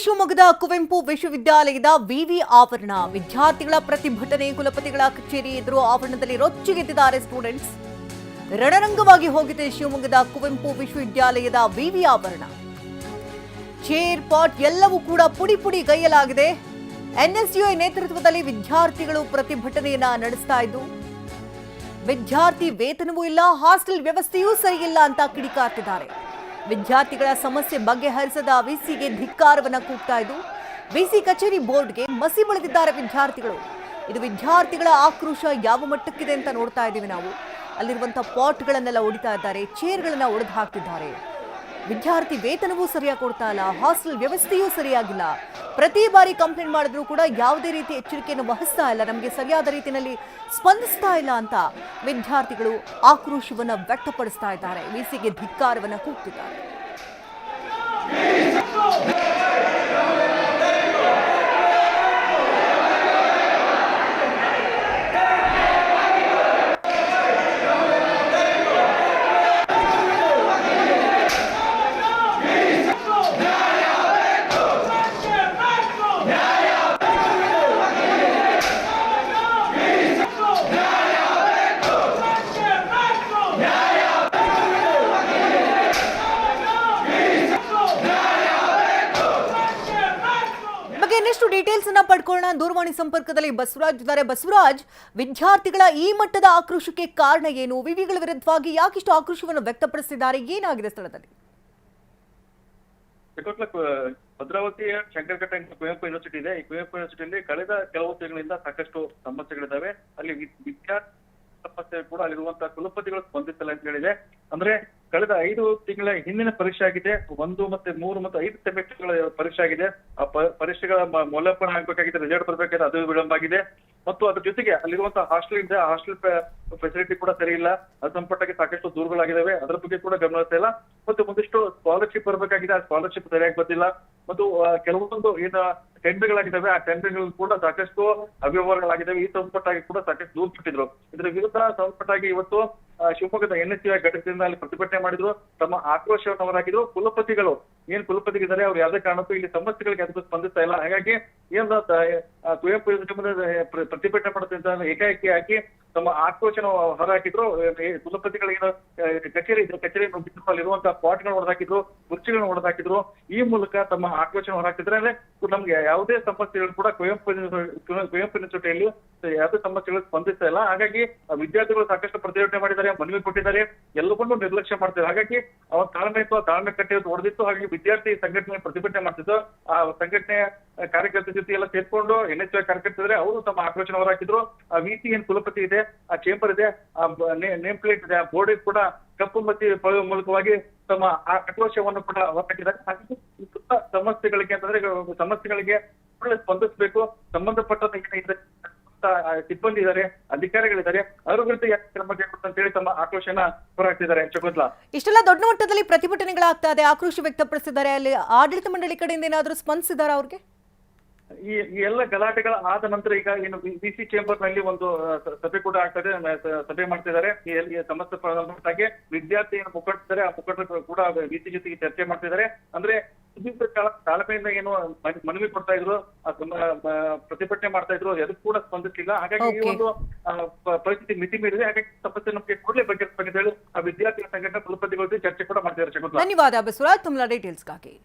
ಶಿವಮೊಗ್ಗದ ಕುವೆಂಪು ವಿಶ್ವವಿದ್ಯಾಲಯದ ವಿವಿ ಆವರಣ ವಿದ್ಯಾರ್ಥಿಗಳ ಪ್ರತಿಭಟನೆ ಕುಲಪತಿಗಳ ಕಚೇರಿ ಎದುರು ಆವರಣದಲ್ಲಿ ರೊಚ್ಚಿಗೆದ್ದಿದ್ದಾರೆ ಸ್ಟೂಡೆಂಟ್ಸ್. ರಣರಂಗವಾಗಿ ಹೋಗಿದೆ ಶಿವಮೊಗ್ಗದ ಕುವೆಂಪು ವಿಶ್ವವಿದ್ಯಾಲಯದ ವಿವಿ ಆವರಣ. ಚೇರ್ ಪಾಟ್ ಎಲ್ಲವೂ ಕೂಡ ಪುಡಿ ಪುಡಿ ಗೈಯಲಾಗಿದೆ. ಎನ್ಎಸ್ಯುಐ ನೇತೃತ್ವದಲ್ಲಿ ವಿದ್ಯಾರ್ಥಿಗಳು ಪ್ರತಿಭಟನೆಯನ್ನ ನಡೆಸ್ತಾ ಇದ್ದು, ವಿದ್ಯಾರ್ಥಿ ವೇತನವೂ ಇಲ್ಲ, ಹಾಸ್ಟೆಲ್ ವ್ಯವಸ್ಥೆಯೂ ಸರಿಯಿಲ್ಲ ಅಂತ ಕಿಡಿಕಾರ್ತಿದ್ದಾರೆ. ವಿದ್ಯಾರ್ಥಿಗಳ ಸಮಸ್ಯೆ ಬಗೆಹರಿಸದ ವಿಸಿಗೆ ಧಿಕ್ಕಾರವನ್ನ ಕೂಗ್ತಾ ಇದ್ದು, ವಿಸಿ ಕಚೇರಿ ಬೋರ್ಡ್ಗೆ ಮಸಿ ಬಳಿದಿದ್ದಾರೆ ವಿದ್ಯಾರ್ಥಿಗಳು. ಇದು ವಿದ್ಯಾರ್ಥಿಗಳ ಆಕ್ರೋಶ ಯಾವ ಮಟ್ಟಕ್ಕಿದೆ ಅಂತ ನೋಡ್ತಾ ಇದ್ದೀವಿ ನಾವು. ಅಲ್ಲಿರುವಂತಹ ಪಾಟ್ಗಳನ್ನೆಲ್ಲ ಒಡಿತಾ ಇದ್ದಾರೆ, ಚೇರ್ಗಳನ್ನ ಒಡೆದು ಹಾಕ್ತಿದ್ದಾರೆ. ವಿದ್ಯಾರ್ಥಿ ವೇತನವೂ ಸರಿಯಾಗಿ ಕೊಡ್ತಾ ಇಲ್ಲ, ಹಾಸ್ಟೆಲ್ ವ್ಯವಸ್ಥೆಯೂ ಸರಿಯಾಗಿಲ್ಲ. ಪ್ರತಿ ಬಾರಿ ಕಂಪ್ಲೇಂಟ್ ಮಾಡಿದ್ರು ಕೂಡ ಯಾವುದೇ ರೀತಿ ಎಚ್ಚರಿಕೆಯನ್ನು ವಹಿಸ್ತಾ ಇಲ್ಲ, ನಮಗೆ ಸರಿಯಾದ ರೀತಿಯಲ್ಲಿ ಸ್ಪಂದಿಸ್ತಾ ಇಲ್ಲ ಅಂತ ವಿದ್ಯಾರ್ಥಿಗಳು ಆಕ್ರೋಶವನ್ನ ವ್ಯಕ್ತಪಡಿಸ್ತಾ ಇದ್ದಾರೆ. ವಿಸಿಗೆ ಧಿಕ್ಕಾರವನ್ನ ಕೂಗ್ತಿದ್ದಾರೆ. ಇನ್ನಷ್ಟು ಡೀಟೇಲ್ಸ್ ಅನ್ನ ಪಡ್ಕೊಳ್ಳೋಣ. ದೂರವಾಣಿ ಸಂಪರ್ಕದಲ್ಲಿ ಬಸವರಾಜ್ ಇದ್ದಾರೆ. ಬಸವರಾಜ್, ವಿದ್ಯಾರ್ಥಿಗಳ ಈ ಮಟ್ಟದ ಆಕ್ರೋಶಕ್ಕೆ ಕಾರಣ ಏನು? ವಿವಿಗಳ ವಿರುದ್ಧವಾಗಿ ಯಾಕಿಷ್ಟು ಆಕ್ರೋಶವನ್ನು ವ್ಯಕ್ತಪಡಿಸಿದ್ದಾರೆ? ಏನಾಗಿದೆ ಸ್ಥಳದಲ್ಲಿ? ಭದ್ರಾವತಿಯ ಶಂಕರಘಟ್ಟ ಕುವೆಂಪು ಯೂನಿವರ್ಸಿಟಿ ಇದೆ. ಈ ಕುವೆಂಪು ಯೂನಿವರ್ಸಿಟಿಯಲ್ಲಿ ಕಳೆದ ಕೆಲವು ತಿಂಗಳಿಂದ ಸಾಕಷ್ಟು ಸಮಸ್ಯೆಗಳಿದ್ದಾವೆ. ಅಲ್ಲಿ ವಿದ್ಯಾರ್ಥಿ ಸಮಸ್ಯೆ ಕೂಡ ಅಲ್ಲಿರುವಂತಹ ಕುಲಪತಿಗಳು ಸ್ಪಂದಿಸಲ್ಲ ಅಂತ ಹೇಳಿದೆ. ಅಂದ್ರೆ ಕಳೆದ 5 ತಿಂಗಳ ಹಿಂದಿನ ಪರೀಕ್ಷೆ ಆಗಿದೆ. 1 ಮತ್ತು 3 ಮತ್ತು 5 ಸೆಮಿಸ್ಟರ್ಗಳ ಪರೀಕ್ಷೆ ಆಗಿದೆ. ಆ ಪರೀಕ್ಷೆಗಳ ಮೌಲ್ಯಮಾಪನ ಆಗ್ಬೇಕಾಗಿದೆ, ರಿಸಲ್ಟ್ ಬರ್ಬೇಕಾದ್ರೆ ಅದು ವಿಳಂಬ ಆಗಿದೆ. ಮತ್ತು ಅದ್ರ ಜೊತೆಗೆ ಅಲ್ಲಿರುವಂತಹ ಹಾಸ್ಟೆಲ್ ಇದೆ, ಹಾಸ್ಟೆಲ್ ಫೆಸಿಲಿಟಿ ಕೂಡ ಸರಿ ಇಲ್ಲ. ಅದು ಸಂಪರ್ಕಕ್ಕೆ ಸಾಕಷ್ಟು ದೂರುಗಳಾಗಿದ್ದಾವೆ, ಅದ್ರ ಬಗ್ಗೆ ಕೂಡ ಗಮನ ಹರಿಸ್ತಾ ಇಲ್ಲ. ಮತ್ತು ಒಂದಿಷ್ಟು ಸ್ಕಾಲರ್ಶಿಪ್ ಬರಬೇಕಾಗಿದೆ, ಆ ಸ್ಕಾಲರ್ಶಿಪ್ ಸರಿಯಾಗಿ ಬಂದಿಲ್ಲ. ಮತ್ತು ಕೆಲವೊಂದು ಏನು ಟೆಂಡರ್ಗಳಾಗಿದ್ದಾವೆ, ಆ ಟೆಂಡರ್ಗಳು ಕೂಡ ಸಾಕಷ್ಟು ಅವ್ಯವಹಾರಗಳಾಗಿದ್ದಾವೆ. ಈ ಸಂಪಟ್ಟಾಗಿ ಕೂಡ ಸಾಕಷ್ಟು ದೂರು ಬಿಟ್ಟಿದ್ರು. ಇದರ ವಿರುದ್ಧ ಸಂಪಟ್ಟಾಗಿ ಇವತ್ತು ಶಿವಮೊಗ್ಗದ ಎನ್ಎಸ್ಯುಐ ಘಟಕದಿಂದ ಅಲ್ಲಿ ಪ್ರತಿಭಟನೆ ಮಾಡಿದ್ರು, ತಮ್ಮ ಆಕ್ರೋಶವನ್ನು ಹೊರಹಾಕಿದ್ರು. ಕುಲಪತಿಗಳು ಕುಲಪತಿಗಿದ್ದಾರೆ, ಅವ್ರು ಯಾವುದೇ ಕಾರಣಕ್ಕೂ ಇಲ್ಲಿ ಸಮಸ್ಯೆಗಳಿಗೆ ಅದಕ್ಕೂ ಸ್ಪಂದಿಸ್ತಾ ಇಲ್ಲ. ಹಾಗಾಗಿ ಏನು ಕುವೆಂಪು ಪ್ರತಿಭಟನೆ ಮಾಡುತ್ತಿದ್ದ ಏಕಾಏಕಿ ಹಾಕಿ ತಮ್ಮ ಆಕ್ರೋಶನ ಹೊರಹಾಕಿದ್ರು. ಕುಲಪತಿಗಳಿಗೆ ಕಚೇರಿ ಅಲ್ಲಿರುವಂತಹ ಪಾಟ್ಗಳನ್ನ ಹೊಡೆದಾಕಿದ್ರು, ಕುರ್ಚಿಗಳನ್ನ ಹೊಡೆದಾಕಿದ್ರು. ಈ ಮೂಲಕ ತಮ್ಮ ಆಕ್ರೋಶನ ಹೊರಹಾಕಿದ್ರೆ ಅಂದ್ರೆ ನಮ್ಗೆ ಯಾವುದೇ ಸಮಸ್ಯೆಗಳು ಕೂಡ ಕುವೆಂಪು ಯೂನಿವರ್ಸಿಟಿಯಲ್ಲಿ ಯಾವುದೇ ಸಮಸ್ಯೆಗಳು ಸ್ಪಂದಿಸ್ತಾ ಇಲ್ಲ. ಹಾಗಾಗಿ ವಿದ್ಯಾರ್ಥಿಗಳು ಸಾಕಷ್ಟು ಪ್ರತಿಭಟನೆ ಮಾಡಿದ್ದಾರೆ, ಮನವಿ ಕೊಟ್ಟಿದ್ದಾರೆ, ಎಲ್ಲವನ್ನೂ ನಿರ್ಲಕ್ಷ್ಯ ಮಾಡ್ತಾರೆ. ಹಾಗಾಗಿ ಅವ್ರ ತಾಳ್ಮೆ ಕಟ್ಟಿ ಹೊಡೆದಿತ್ತು. ಹಾಗಾಗಿ ವಿದ್ಯಾರ್ಥಿ ಸಂಘಟನೆ ಪ್ರತಿಭಟನೆ ಮಾಡ್ತಿದ್ದು, ಆ ಸಂಘಟನೆ ಕಾರ್ಯಕರ್ತರ ಜೊತೆ ಎಲ್ಲ ಸೇರ್ಕೊಂಡು ಎನ್ಎಸ್ಯುಐ ಕಾರ್ಯಕರ್ತರೆ ಅವರು ತಮ್ಮ ಆಕ್ರೋಶನ ಹೊರಹಾಕಿದ್ರು. ಆ ವಿಸಿ ಏನ್ ಕುಲಪತಿ ಇದೆ, ಆ ಚೇಂಬರ್ ಇದೆ, ಆ ನೇಮ್ ಪ್ಲೇಟ್ ಇದೆ, ಆ ಬೋರ್ಡ್ ಕೂಡ ಕಪ್ಪು ಮಚ್ಚಿ ಮೂಲಕವಾಗಿ ತಮ್ಮ ಆಕ್ರೋಶವನ್ನು ಕೂಡ ಹೊರಹಾಕಿದ್ದಾರೆ. ಹಾಗಾಗಿ ಸಮಸ್ಯೆಗಳಿಗೆ ಸ್ಪಂದಿಸಬೇಕು. ಸಂಬಂಧಪಟ್ಟ ಸಿಬ್ಬಂದಿ ಇದ್ದಾರೆ, ಅಧಿಕಾರಿಗಳಿದ್ದಾರೆ, ಅವ್ರ ವಿರುದ್ಧ ಯಾಕೆ ಕ್ರಮ ಅಂತ ಹೇಳಿ ತಮ್ಮ ಆಕ್ರೋಶನ ಹೊರಹಾಕ್ತಿದ್ದಾರೆ. ಶಕುಂತಲಾ, ಇಷ್ಟೆಲ್ಲ ದೊಡ್ಡ ಮಟ್ಟದಲ್ಲಿ ಪ್ರತಿಭಟನೆಗಳಾಗ್ತಾ ಇದೆ, ಆಕ್ರೋಶ ವ್ಯಕ್ತಪಡಿಸಿದ್ದಾರೆ. ಅಲ್ಲಿ ಆಡಳಿತ ಮಂಡಳಿ ಕಡೆಯಿಂದ ಏನಾದರೂ ಸ್ಪಂದಿಸಿದಾರ ಅವ್ರಿಗೆ? ಈ ಎಲ್ಲ ಗಲಾಟೆಗಳ ಆದ ನಂತರ ಈಗ ಏನು ಬಿಸಿ ಚೇಂಬರ್ ನಲ್ಲಿ ಒಂದು ಸಭೆ ಕೂಡ ಆಗ್ತದೆ, ಸಭೆ ಮಾಡ್ತಿದ್ದಾರೆ. ಈ ಸಮಸ್ಯೆ ಸಂಬಂಧಪಟ್ಟಾಗೆ ವಿದ್ಯಾರ್ಥಿ ಏನು ಮುಖಂಡರಿದ್ದಾರೆ, ಆ ಮುಖಂಡರು ಕೂಡ ಬಿಸಿ ಜೊತೆಗೆ ಚರ್ಚೆ ಮಾಡ್ತಿದ್ದಾರೆ. ಅಂದ್ರೆ ತಾಳ್ಮೆಯಿಂದ ಏನು ಮನವಿ ಕೊಡ್ತಾ ಇದ್ರು, ಪ್ರತಿಭಟನೆ ಮಾಡ್ತಾ ಇದ್ರು, ಅದಕ್ಕೂ ಕೂಡ ಸ್ಪಂದಿಸಲಿಲ್ಲ. ಹಾಗಾಗಿ ಈ ಒಂದು ಪರಿಸ್ಥಿತಿ ಮಿತಿ ಮೀರಿದೆ. ಹಾಗಾಗಿ ಸಮಸ್ಯೆ ನಮಗೆ ಕೂಡಲೇ ಬಗೆಹರಿಸಬೇಕು ಅಂತ ಹೇಳಿ ಆ ವಿದ್ಯಾರ್ಥಿ ಸಂಘಟನೆ ಕುಲಪತಿಗಳ ಜೊತೆ ಚರ್ಚೆ ಕೂಡ ಮಾಡ್ತಿದ್ದಾರೆ. ಧನ್ಯವಾದ ಬಸವರಾಜ್, ತಮ್ಮ ಡೀಟೇಲ್ಸ್ಗಾಗಿ.